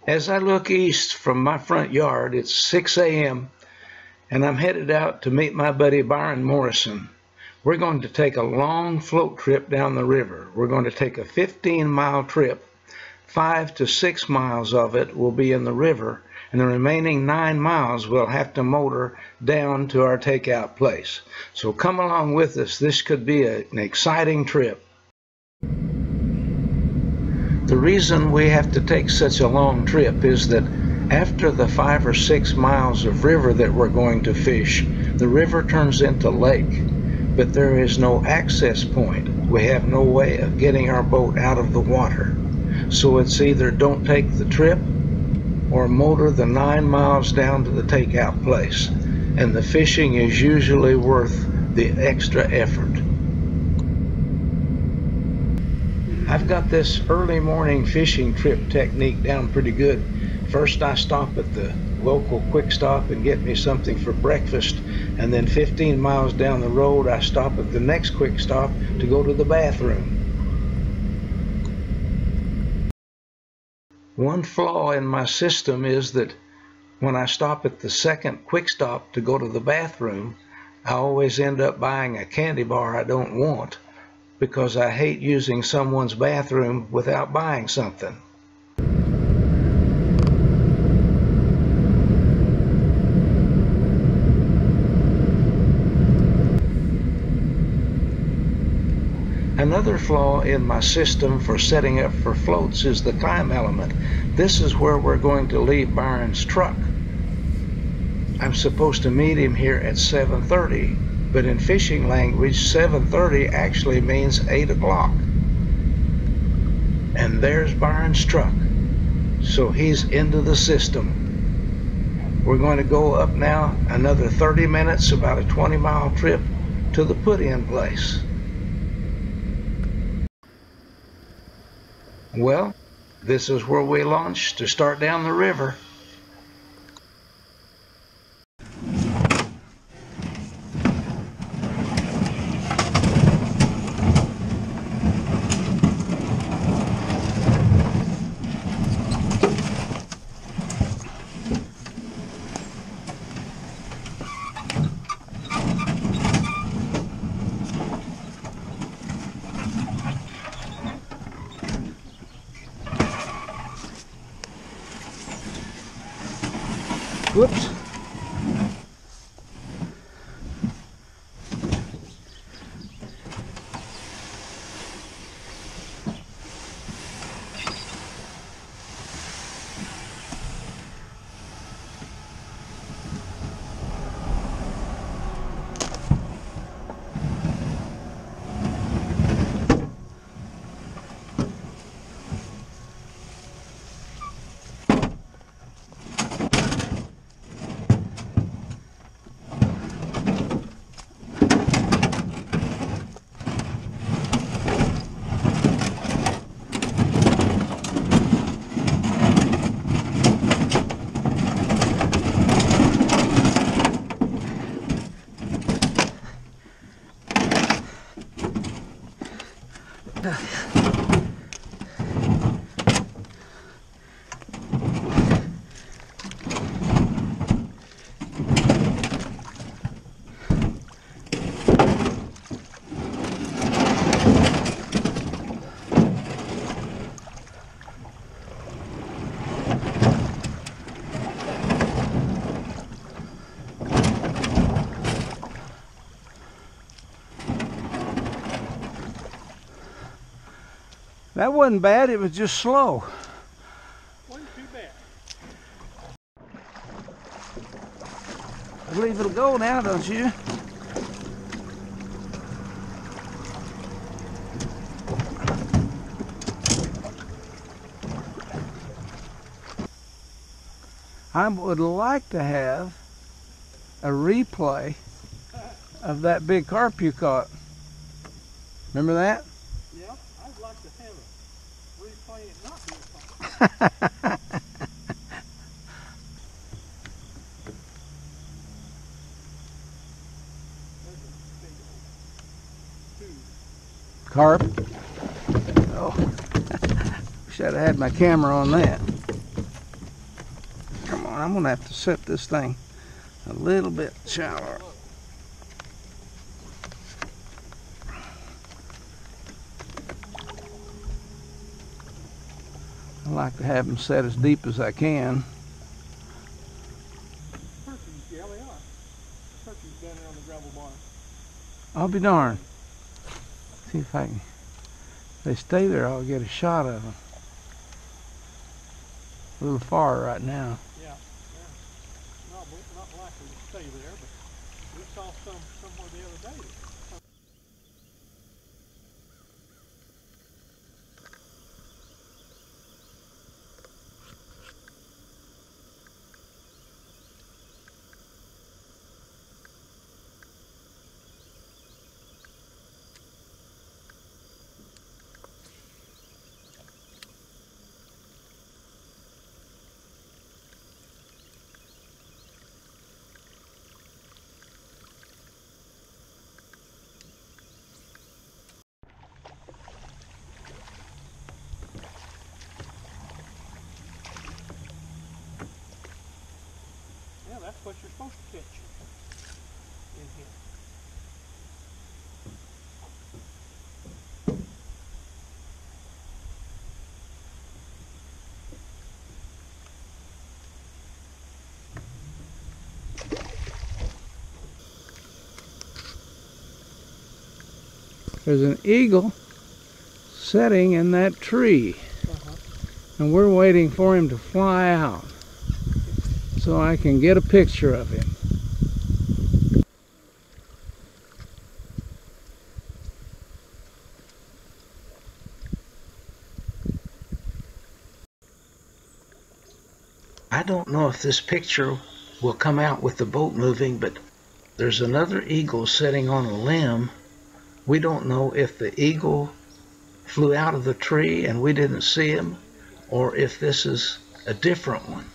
As I look east from my front yard, it's 6 a.m. and I'm headed out to meet my buddy Byron Morrison. We're going to take a long float trip down the river. We're going to take a 15-mile trip. 5 to 6 miles of it will be in the river, and the remaining 9 miles we'll have to motor down to our takeout place. So come along with us. This could be an exciting trip. The reason we have to take such a long trip is that after the 5 or 6 miles of river that we're going to fish, the river turns into lake, but there is no access point. We have no way of getting our boat out of the water. So it's either don't take the trip or motor the 9 miles down to the takeout place. And the fishing is usually worth the extra effort. I've got this early morning fishing trip technique down pretty good. First I stop at the local quick stop and get me something for breakfast, and then 15 miles down the road I stop at the next quick stop to go to the bathroom. One flaw in my system is that when I stop at the second quick stop to go to the bathroom, I always end up buying a candy bar I don't want, because I hate using someone's bathroom without buying something. Another flaw in my system for setting up for floats is the time element. This is where we're going to leave Byron's truck. I'm supposed to meet him here at 7:30, but in fishing language, 7:30 actually means 8 o'clock. And there's Byron's truck. So he's into the system. We're going to go up now another 30 minutes, about a 20-mile trip to the put-in place. Well, this is where we launch to start down the river. Whoops. That wasn't bad, it was just slow. Wasn't too bad. I believe it'll go now, don't you? I would like to have a replay of that big carp you caught. Remember that? Yeah, I'd like to have a replay and not be a carp. Carp? Oh, wish I'd have had my camera on that. one. I'm gonna have to set this thing a little bit shallower. I like to have them set as deep as I can. Turkeys, yeah, they are. Turkeys down there on the gravel bar. I'll be darned. See if I can. If they stay there, I'll get a shot of them. A little far right now. Yeah, yeah. Not likely to stay there, but we saw some somewhere the other day. Yeah, that's what you're supposed to catch in here. There's an eagle sitting in that tree. And we're waiting for him to fly out so I can get a picture of him. I don't know if this picture will come out with the boat moving, but there's another eagle sitting on a limb. We don't know if the eagle flew out of the tree and we didn't see him, or if this is a different one.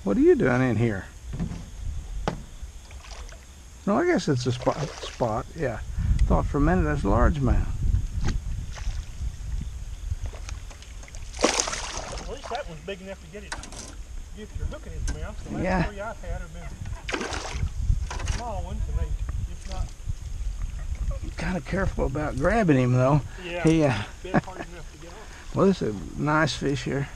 What are you doing in here? No, I guess it's a spot. Yeah. Thought for a minute that's a largemouth. At least that one's big enough to get your hook in its mouth. The last Yeah. three I've had have been small ones, and they just not. I'm kind of careful about grabbing him though. Yeah. He, Been hard enough to get on. well, this is a nice fish here.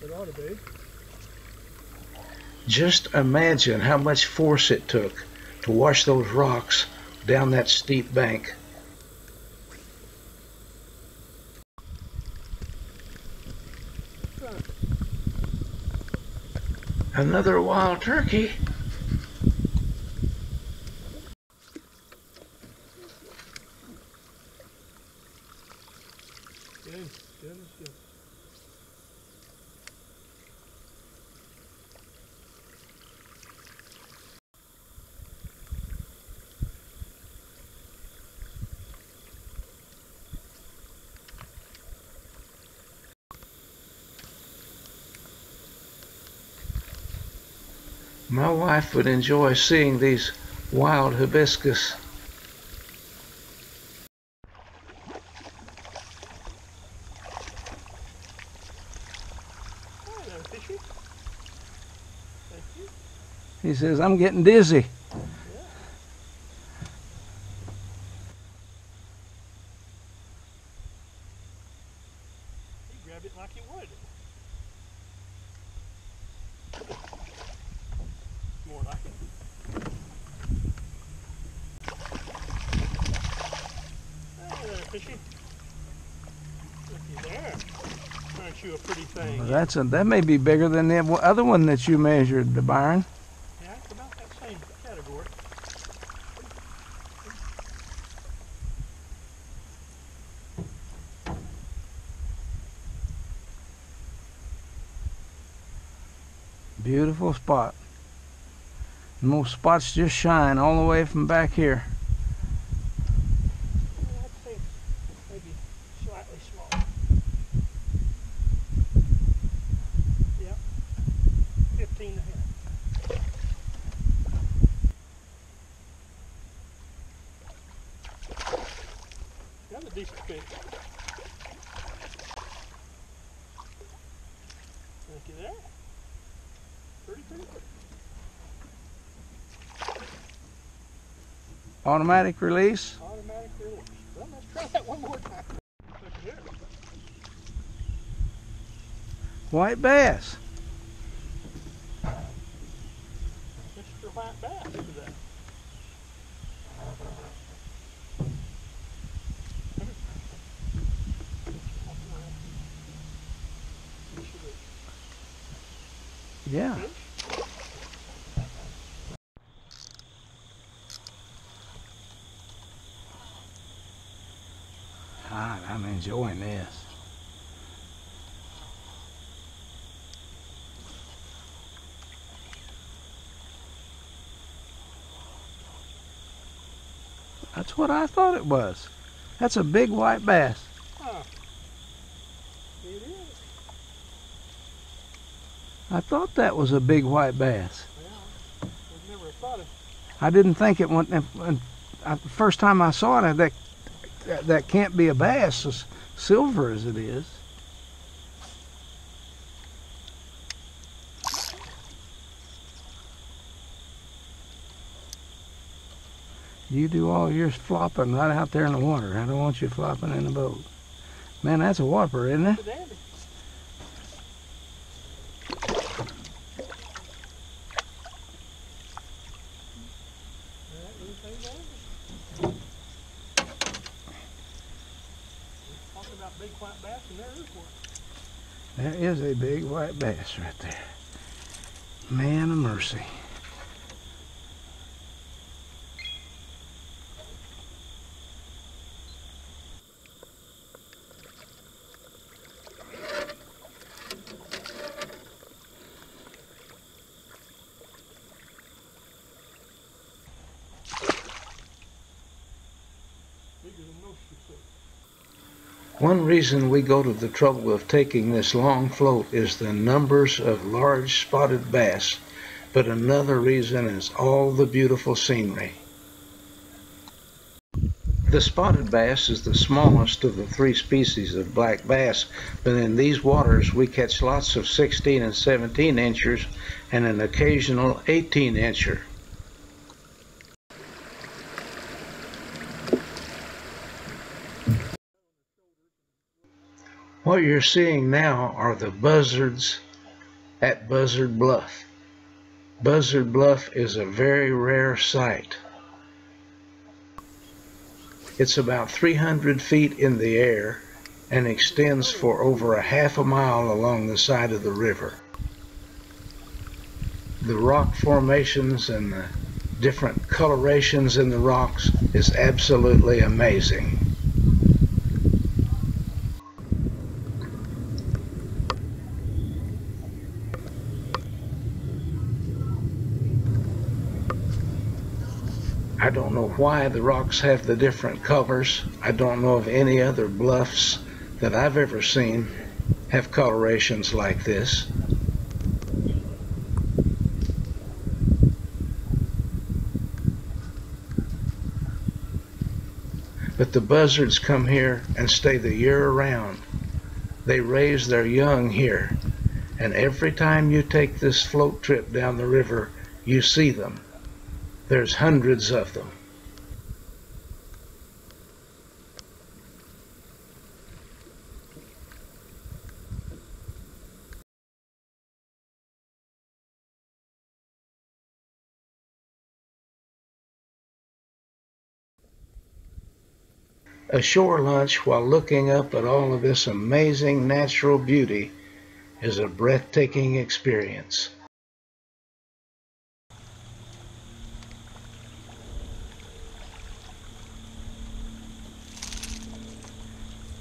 It ought to be. Just imagine how much force it took to wash those rocks down that steep bank. Another wild turkey. Good, good. My wife would enjoy seeing these wild hibiscus. fishy? Thank you. He says, I'm getting dizzy. Yeah. He grabbed it like he wanted it. More like it. Hey there, fishy. Looky there. Aren't you a pretty thing? Well, that may be bigger than the other one that you measured, Byron. Yeah, it's about that same category. Beautiful spot. Most spots just shine all the way from back here. I'd say maybe slightly smaller. Yep. 15 and a half. Another decent fish. Looky there. Pretty good. Automatic release. Automatic release. Well, let's try that one more time. Looky there. White bass. Mr. White Bass. Look at that. Yeah. God, I'm enjoying this. That's what I thought it was. That's a big white bass. Huh. It is. I thought that was a big white bass. Yeah. I've never thought of. I didn't think it went. The first time I saw it, that can't be a bass, as silver as it is. You do all your flopping right out there in the water. I don't want you flopping in the boat. Man, that's a whopper, isn't it? It's a dandy. Talking about big white bass, and there is one. That is a big white bass right there. Man of mercy. Bigger than most you see. One reason we go to the trouble of taking this long float is the numbers of large spotted bass, but another reason is all the beautiful scenery. The spotted bass is the smallest of the three species of black bass, but in these waters we catch lots of 16 and 17 inchers and an occasional 18 incher. What you're seeing now are the buzzards at Buzzard Bluff. Buzzard Bluff is a very rare sight. It's about 300 feet in the air and extends for over a half a mile along the side of the river. The rock formations and the different colorations in the rocks is absolutely amazing. I don't know why the rocks have the different colors. I don't know of any other bluffs that I've ever seen have colorations like this. But the buzzards come here and stay the year around. They raise their young here, And every time you take this float trip down the river, you see them. There's hundreds of them. A shore lunch while looking up at all of this amazing natural beauty is a breathtaking experience.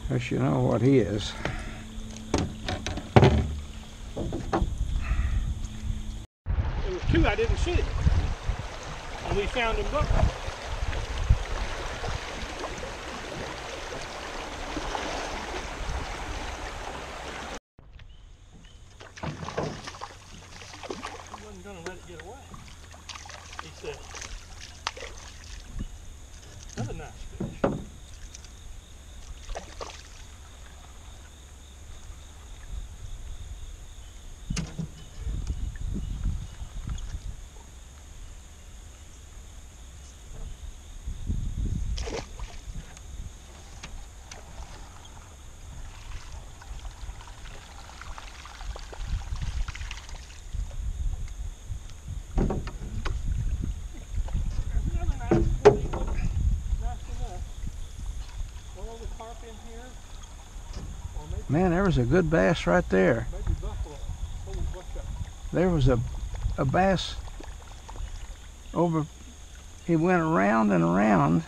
Of course, you know what he is. There were two I didn't see, and we found them both. He wasn't going to let it get away, he said. Another nice fish. Man, there was a good bass right there. There was a bass over, he went around and around,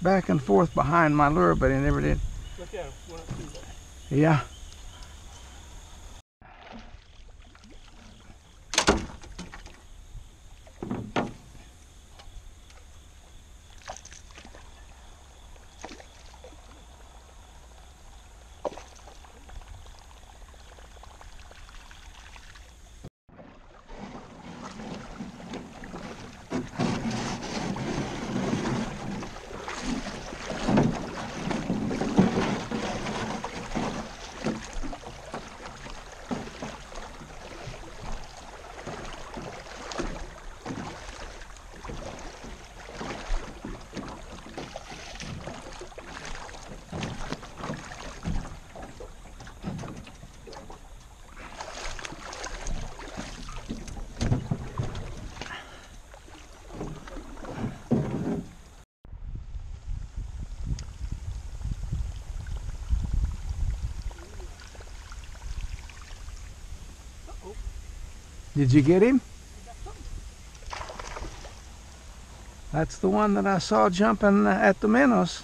back and forth behind my lure, but he never did. Look at him, went up through there. Yeah. Did you get him? That's the one that I saw jumping at the minnows.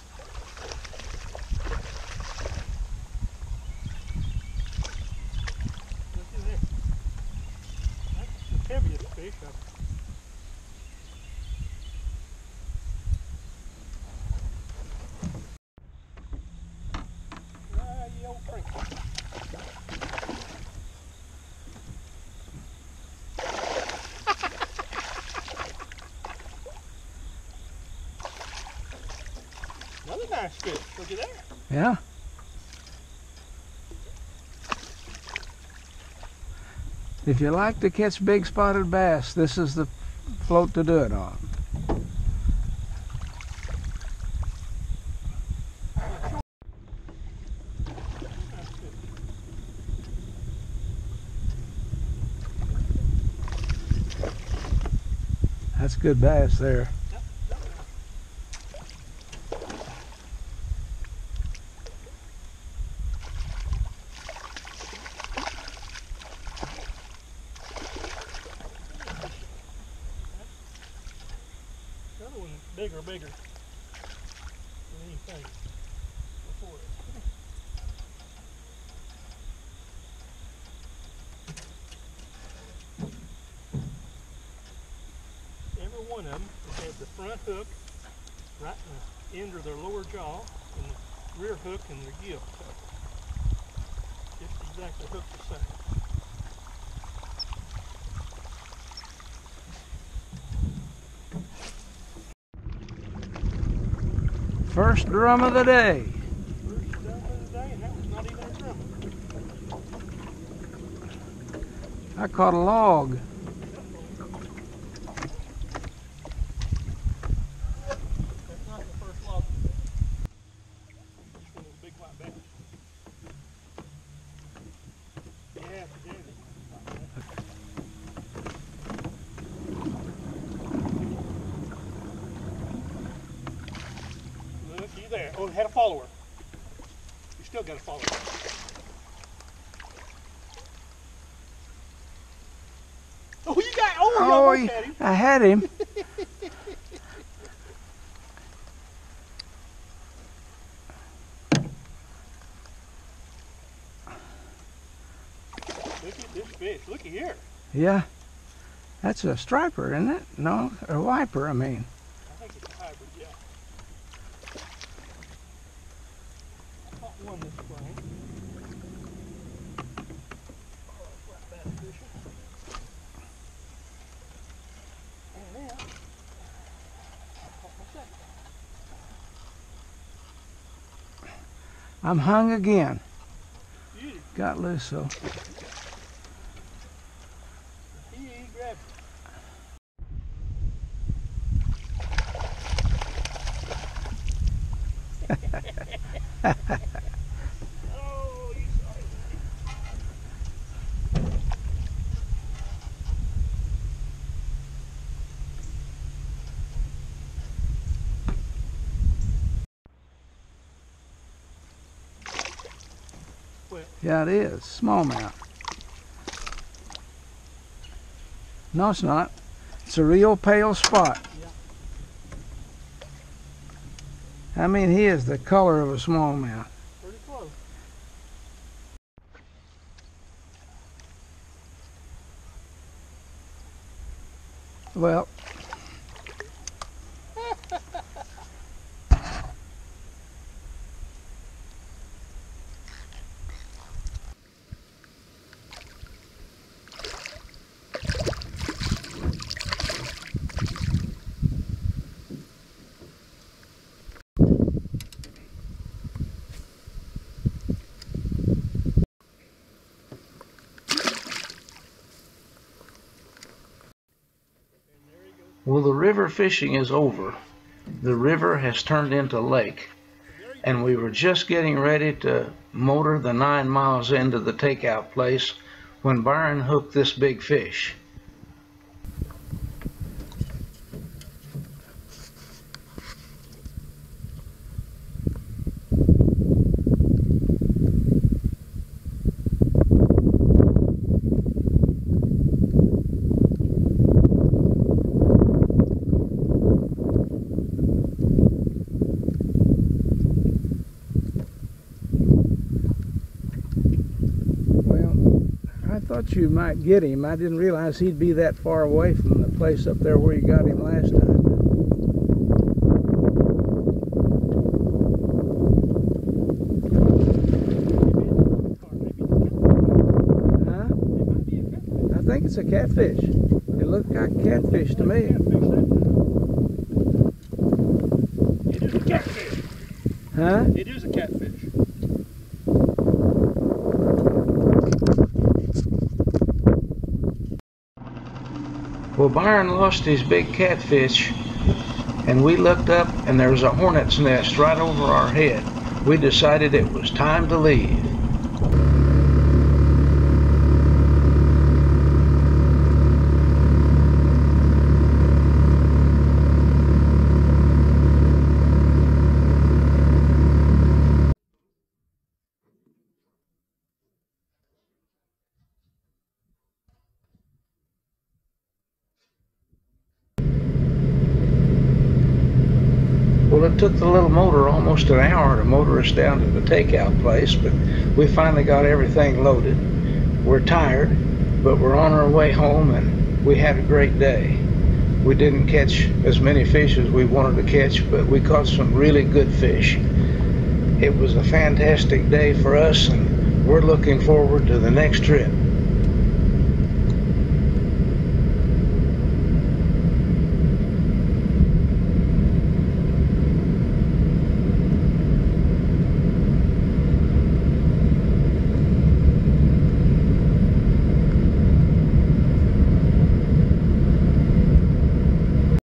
That's the heaviest fish I've... you old crank. Another nice fish. Look at that. Yeah. If you like to catch big spotted bass, this is the float to do it on. That's good bass there. Another one bigger than anything before it. Every one of them has the front hook right in the end of their lower jaw and the rear hook and their gill. Just exactly hooked the same. First drum of the day. First drum of the day, and that was not even a drum. I caught a log. That's not the first log. Just one of those big white bass. Yeah, forget it. Looky there. Oh, it had a follower. You still got a follower. Oh, you got. Oh, you almost had him. I had him. Look at this fish. Looky here. Yeah. That's a striper, isn't it? No, a wiper, I mean. I think it's a hybrid, yeah. I caught one this spring. Flat bass fishing. And now, I caught my second. I'm hung again. Beauty. Got loose, so. He grabbed it. Oh, you saw it. Well, Yeah, it is. Smallmouth. No, it's not. It's a real pale spot. yeah. I mean, he is the color of a smallmouth. Pretty close. Well, Well, the river fishing is over. The river has turned into lake, and we were just getting ready to motor the 9 miles into the takeout place when Byron hooked this big fish. I thought you might get him. I didn't realize he'd be that far away from the place up there where you got him last time. Huh? I think it's a catfish. It looked like catfish to me. It is a catfish. Huh? It is a catfish. Well, Byron lost his big catfish, and we looked up and there was a hornet's nest right over our head. We decided it was time to leave. Well, it took the little motor almost an hour to motor us down to the takeout place, but we finally got everything loaded. We're tired, but we're on our way home, and we had a great day. We didn't catch as many fish as we wanted to catch, but we caught some really good fish. It was a fantastic day for us, and we're looking forward to the next trip.